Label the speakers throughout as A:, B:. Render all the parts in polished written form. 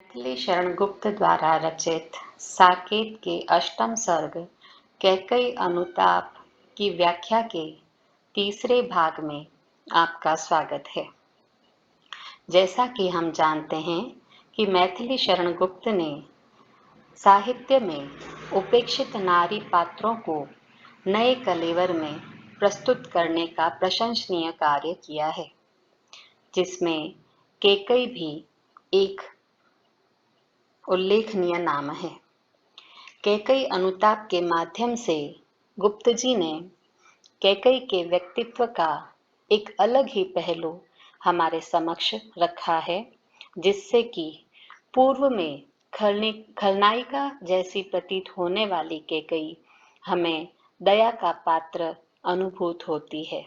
A: मैथिली शरण गुप्त द्वारा रचित साकेत के अष्टम सर्ग कैकई अनुताप की व्याख्या के तीसरे भाग में आपका स्वागत है। जैसा कि हम जानते हैं कि मैथिली शरण गुप्त ने साहित्य में उपेक्षित नारी पात्रों को नए कलेवर में प्रस्तुत करने का प्रशंसनीय कार्य किया है, जिसमें कैकई भी एक उल्लेखनीय नाम है। कैकई अनुताप के माध्यम से गुप्त जी ने कैकई के व्यक्तित्व का एक अलग ही पहलू हमारे समक्ष रखा है, जिससे कि पूर्व में खलनायिका जैसी प्रतीत होने वाली कैकई हमें दया का पात्र अनुभूत होती है।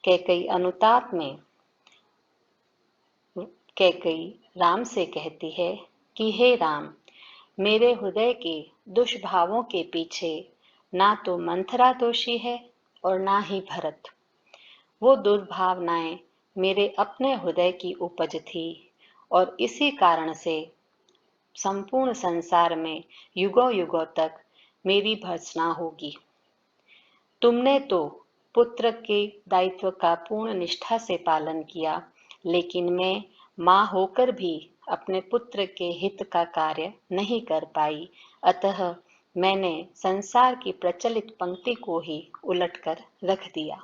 A: कैकई अनुताप में कैकई राम से कहती है कि हे राम, मेरे हृदय के दुष्भावों के पीछे ना तो मंथरा दोषी है और ना ही भरत। वो दुर्भावनाएं मेरे अपने हृदय की उपज थी और इसी कारण से संपूर्ण संसार में युगों युगों तक मेरी भर्त्सना होगी। तुमने तो पुत्र के दायित्व का पूर्ण निष्ठा से पालन किया, लेकिन मैं माँ होकर भी अपने पुत्र के हित का कार्य नहीं कर पाई, अतः मैंने संसार की प्रचलित पंक्ति को ही उलटकर रख दिया।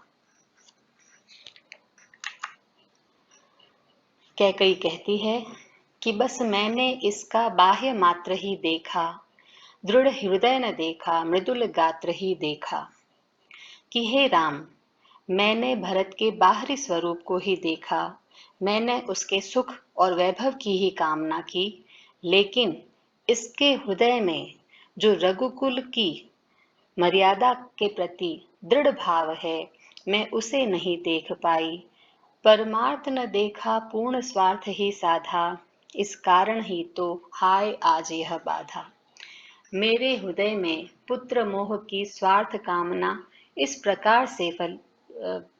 A: कैकई कहती है कि बस मैंने इसका बाह्य मात्र ही देखा, दृढ़ हृदय न देखा, मृदुल गात्र ही देखा। कि हे राम, मैंने भरत के बाहरी स्वरूप को ही देखा, मैंने उसके सुख और वैभव की ही कामना की, लेकिन इसके हृदय में जो रघुकुल की मर्यादा के प्रति दृढ़ भाव है, मैं उसे नहीं देख पाई। परमार्थ न देखा, पूर्ण स्वार्थ ही साधा, इस कारण ही तो हाय आज यह बाधा। मेरे हृदय में पुत्र मोह की स्वार्थ कामना इस प्रकार से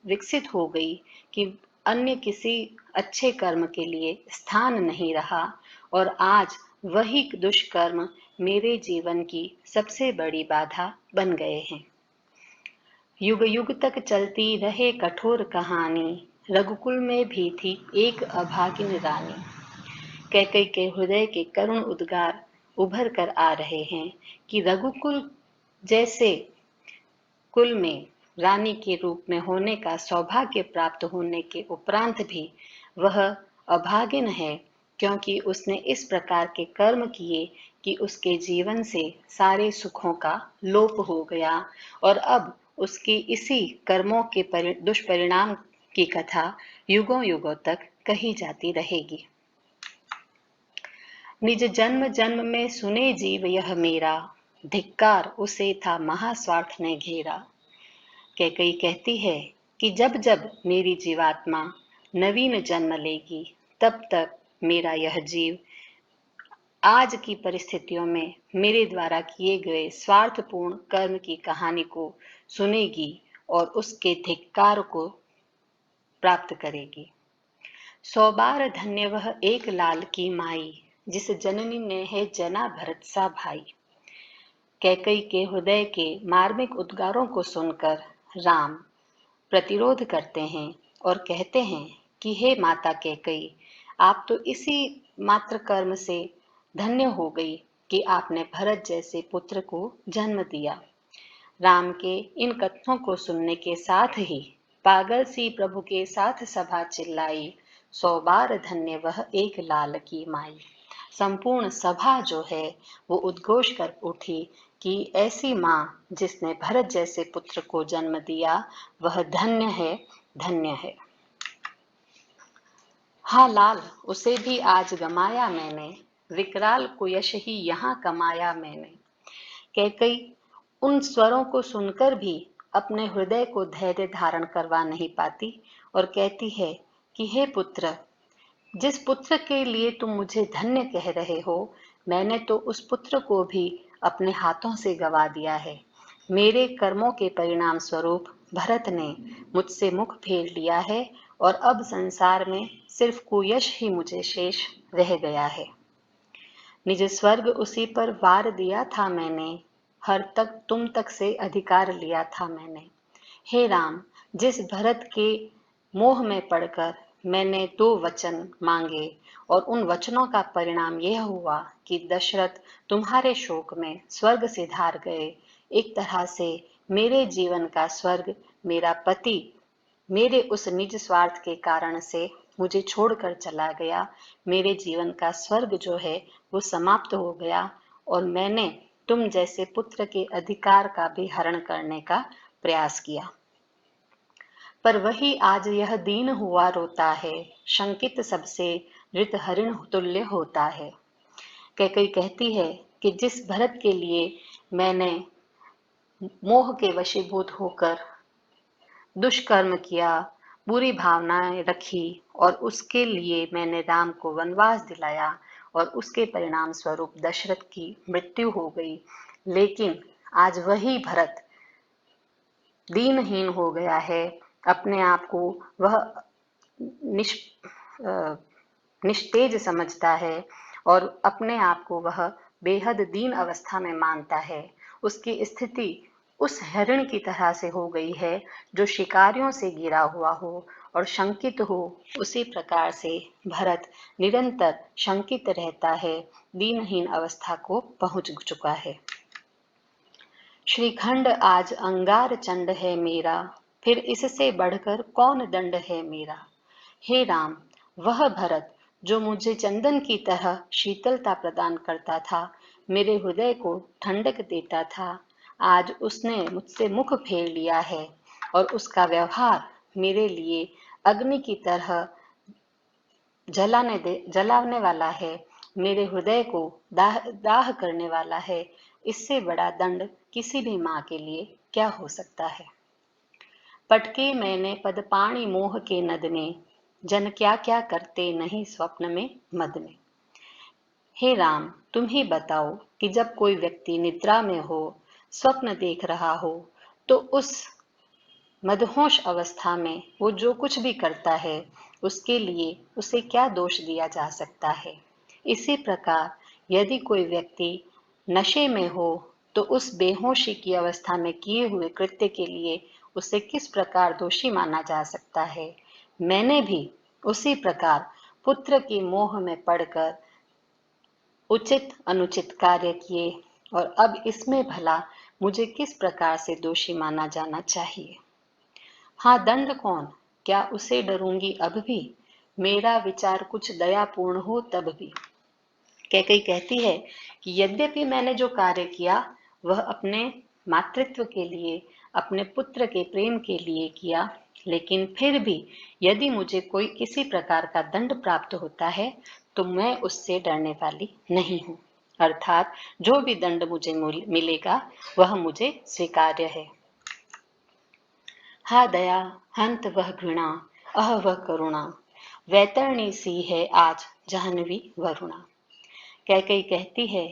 A: विकसित हो गई कि अन्य किसी अच्छे कर्म के लिए स्थान नहीं रहा, और आज वही दुष्कर्म मेरे जीवन की सबसे बड़ी बाधा बन गए हैं। युग युग तक चलती रहे कठोर कहानी, रघुकुल में भी थी एक अभागिन रानी। कैकई के हृदय के करुण उद्गार उभर कर आ रहे हैं कि रघुकुल जैसे कुल में रानी के रूप में होने का सौभाग्य प्राप्त होने के उपरांत भी वह अभागिन है, क्योंकि उसने इस प्रकार के कर्म किए कि उसके जीवन से सारे सुखों का लोप हो गया, और अब उसकी इसी कर्मों के दुष्परिणाम की कथा युगों युगों तक कही जाती रहेगी। निज जन्म जन्म में सुने जीव यह मेरा, धिक्कार उसे था महास्वार्थ ने घेरा। कैकई कहती है कि जब जब मेरी जीवात्मा नवीन जन्म लेगी, तब तक मेरा यह जीव आज की परिस्थितियों में मेरे द्वारा किए गए स्वार्थपूर्ण कर्म की कहानी को सुनेगी और उसके धिक्कार को प्राप्त करेगी। 100 बार धन्य वह एक लाल की माई, जिस जननी ने है जना भरत सा भाई। कैकई के हृदय के मार्मिक उद्गारों को सुनकर राम प्रतिरोध करते हैं और कहते हैं कि हे माता कैकई, आप तो इसी मात्र कर्म से धन्य हो गई कि आपने भरत जैसे पुत्र को जन्म दिया। राम के इन कथनों को सुनने के साथ ही पागल सी प्रभु के साथ सभा चिल्लाई, 100 बार धन्य वह एक लाल की माई। संपूर्ण सभा जो है वो उद्घोष कर उठी कि ऐसी माँ जिसने भरत जैसे पुत्र को जन्म दिया, वह धन्य है, धन्य है। हाँ लाल, उसे भी आज गमाया मैंने, विकराल को यश ही यहाँ कमाया मैंने। कैकई उन स्वरों को सुनकर भी अपने हृदय को धैर्य धारण करवा नहीं पाती और कहती है कि हे पुत्र, जिस पुत्र के लिए तुम मुझे धन्य कह रहे हो, मैंने तो उस पुत्र को भी अपने हाथों से गवा दिया है। मेरे कर्मों के परिणाम स्वरूप भरत ने मुझसे मुख फेर लिया है और अब संसार में सिर्फ कुयश ही मुझे शेष रह गया है। निज स्वर्ग उसी पर वार दिया था मैंने, हर तक तुम तक से अधिकार लिया था मैंने। हे राम, जिस भरत के मोह में पड़कर मैंने 2 वचन मांगे और उन वचनों का परिणाम यह हुआ कि दशरथ तुम्हारे शोक में स्वर्ग सिधार गए। एक तरह से मेरे जीवन का स्वर्ग मेरा पति मेरे उस निज स्वार्थ के कारण से मुझे छोड़कर चला गया। मेरे जीवन का स्वर्ग जो है वो समाप्त हो गया और मैंने तुम जैसे पुत्र के अधिकार का भी हरण करने का प्रयास किया। पर वही आज यह दीन हुआ रोता है, शंकित सबसे मृत हरिण तुल्य होता है। कैकेयी कहती है कि जिस भरत के लिए मैंने मोह के वशीभूत होकर दुष्कर्म किया, बुरी भावनाएं रखी और उसके लिए मैंने राम को वनवास दिलाया और उसके परिणाम स्वरूप दशरथ की मृत्यु हो गई, लेकिन आज वही भरत दीनहीन हो गया है। अपने आप को वह निष निस्तेज समझता है और अपने आप को वह बेहद दीन अवस्था में मानता है। उसकी स्थिति उस हरिण की तरह से हो गई है जो शिकारियों से घिरा हुआ हो और शंकित हो। उसी प्रकार से भरत निरंतर शंकित रहता है, दीनहीन अवस्था को पहुंच चुका है। श्रीखंड आज अंगार चंड है मेरा, फिर इससे बढ़कर कौन दंड है मेरा। हे राम, वह भरत जो मुझे चंदन की तरह शीतलता प्रदान करता था, मेरे हृदय को ठंडक देता था, आज उसने मुझसे मुख फेर लिया है और उसका व्यवहार मेरे लिए अग्नि की तरह जलाने वाला है, मेरे हृदय को दाह करने वाला है। इससे बड़ा दंड किसी भी माँ के लिए क्या हो सकता है। पटके मैंने पदपाणि मोह के नद में, जन क्या क्या करते नहीं स्वप्न में मद में। हे राम, तुम ही बताओ कि जब कोई व्यक्ति निद्रा में हो, स्वप्न देख रहा हो, तो उस मदहोश अवस्था में वो जो कुछ भी करता है उसके लिए उसे क्या दोष दिया जा सकता है। इसी प्रकार यदि कोई व्यक्ति नशे में हो तो उस बेहोशी की अवस्था में किए हुए कृत्य के लिए उसे किस प्रकार दोषी माना जा सकता है। मैंने भी उसी प्रकार पुत्र के मोह में पड़कर उचित अनुचित कार्य किए और अब इसमें भला मुझे किस प्रकार से दोषी माना जाना चाहिए। हाँ, दंड कौन, क्या उसे डरूंगी अब भी, मेरा विचार कुछ दयापूर्ण हो तब भी। कैकेयी कहती है कि यद्यपि मैंने जो कार्य किया वह अपने मातृत्व के लिए, अपने पुत्र के प्रेम के लिए किया, लेकिन फिर भी यदि मुझे कोई किसी प्रकार का दंड प्राप्त होता है तो मैं उससे डरने वाली नहीं हूँ। अर्थात जो भी दंड मुझे मिलेगा वह मुझे स्वीकार्य है। हा दया हंत वह घृणा, अह वह करुणा, वैतरणी सी है आज जाह्नवी वरुणा। कैकेयी कहती है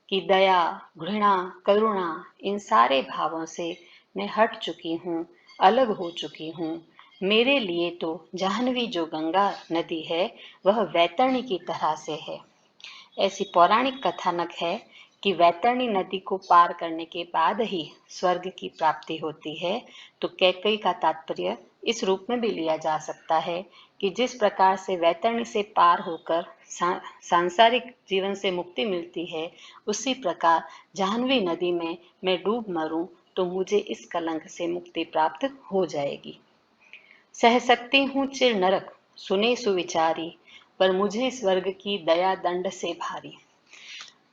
A: कि दया, घृणा, करुणा इन सारे भावों से मैं हट चुकी हूँ, अलग हो चुकी हूँ। मेरे लिए तो जाह्नवी जो गंगा नदी है वह वैतरणी की तरह से है। ऐसी पौराणिक कथानक है कि वैतरणी नदी को पार करने के बाद ही स्वर्ग की प्राप्ति होती है। तो कैकेयी का तात्पर्य इस रूप में भी लिया जा सकता है कि जिस प्रकार से वैतरणी से पार होकर सांसारिक जीवन से मुक्ति मिलती है, उसी प्रकार जाह्नवी नदी में मैं डूब मरूं तो मुझे इस कलंक से मुक्ति प्राप्त हो जाएगी। सह सकती हूँ चिर नरक सुने सुविचारी, पर मुझे स्वर्ग की दया दंड से भारी।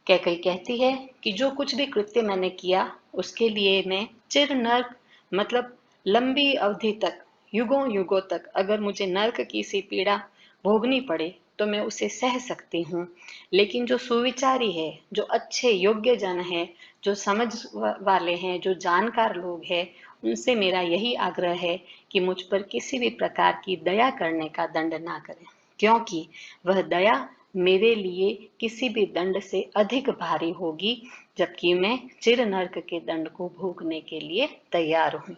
A: कैकेयी कहती है कि जो कुछ भी कृत्य मैंने किया उसके लिए मैं चिर नर्क मतलब लंबी अवधि तक, युगों युगों तक अगर मुझे नर्क की सी पीड़ा भोगनी पड़े तो मैं उसे सह सकती हूँ। लेकिन जो सुविचारी है, जो अच्छे योग्य जन है, जो समझ वाले हैं, जो जानकार लोग हैं, उनसे मेरा यही आग्रह है कि मुझ पर किसी भी प्रकार की दया करने का दंड ना करें, क्योंकि वह दया मेरे लिए किसी भी दंड से अधिक भारी होगी, जबकि मैं चिर नर्क के दंड को भोगने के लिए तैयार हूँ।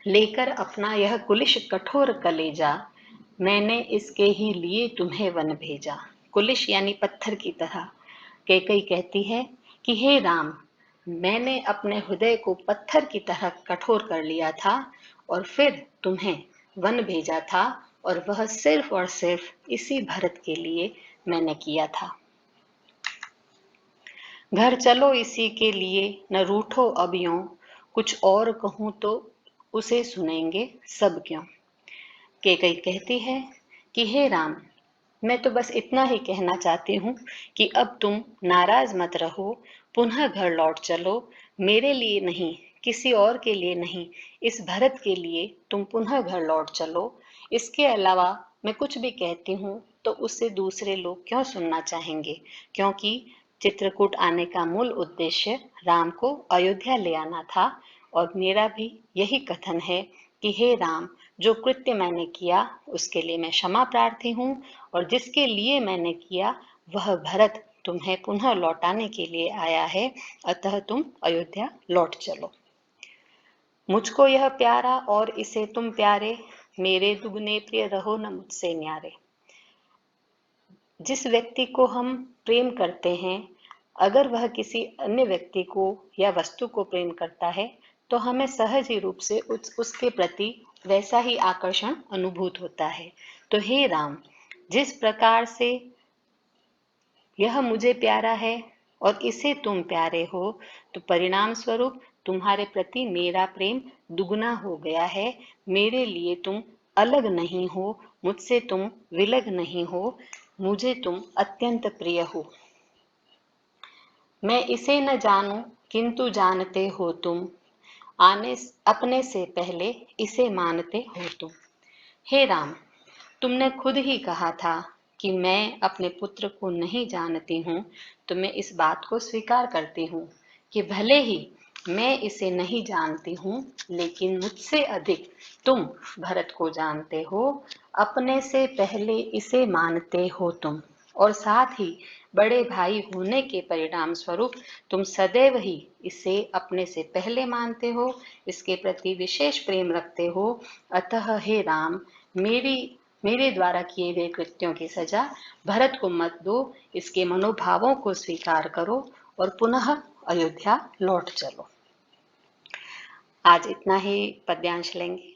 A: लेकर अपना यह कुलिश कठोर कलेजा, मैंने इसके ही लिए तुम्हें वन भेजा। कुलिश यानी पत्थर की तरह। कैकई कहती है कि हे राम, मैंने अपने हृदय को पत्थर की तरह कठोर कर लिया था और फिर तुम्हें वन भेजा था, और वह सिर्फ और सिर्फ इसी भरत के लिए मैंने किया था। घर चलो इसी के लिए, न रूठो अब यों, कुछ और कहूं तो उसे सुनेंगे सब क्यों। कैकई कहती है कि हे राम, मैं तो बस इतना ही कहना चाहती हूँ कि अब तुम नाराज मत रहो, पुनः घर लौट चलो। मेरे लिए नहीं, किसी और के लिए नहीं, इस भरत के लिए तुम पुनः घर लौट चलो। इसके अलावा मैं कुछ भी कहती हूँ तो उससे दूसरे लोग क्यों सुनना चाहेंगे, क्योंकि चित्रकूट आने का मूल उद्देश्य राम को अयोध्या ले आना था। और मेरा भी यही कथन है कि हे राम, जो कृत्य मैंने किया उसके लिए मैं क्षमा प्रार्थी हूँ, और जिसके लिए मैंने किया वह भरत तुम्हें पुनः लौटाने के लिए आया है, अतः तुम अयोध्या लौट चलो। मुझको यह प्यारा और इसे तुम प्यारे, मेरे दुगने प्रिय रहो न मुझसे न्यारे। जिस व्यक्ति को हम प्रेम करते हैं, अगर वह किसी अन्य व्यक्ति को या वस्तु को प्रेम करता है तो हमें सहज ही रूप से उसके प्रति वैसा ही आकर्षण अनुभूत होता है। तो हे राम, जिस प्रकार से यह मुझे प्यारा है और इसे तुम प्यारे हो, तो परिणाम स्वरूप तुम्हारे प्रति मेरा प्रेम दुगना हो गया है। मेरे लिए तुम अलग नहीं हो, मुझसे तुम विलग नहीं हो, मुझे तुम अत्यंत प्रिय हो। मैं इसे न जानूं किंतु जानते हो तुम, आने अपने से पहले इसे मानते हो तुम। हे राम, तुमने खुद ही कहा था कि मैं अपने पुत्र को नहीं जानती हूँ, तो मैं इस बात को स्वीकार करती हूँ कि भले ही मैं इसे नहीं जानती हूँ, लेकिन मुझसे अधिक तुम भरत को जानते हो, अपने से पहले इसे मानते हो तुम, और साथ ही बड़े भाई होने के परिणाम स्वरूप तुम सदैव ही इसे अपने से पहले मानते हो, इसके प्रति विशेष प्रेम रखते हो। अतः हे राम, मेरे द्वारा किए गए कृत्यों की सजा भरत को मत दो, इसके मनोभावों को स्वीकार करो और पुनः अयोध्या लौट चलो। आज इतना ही पद्यांश लेंगे।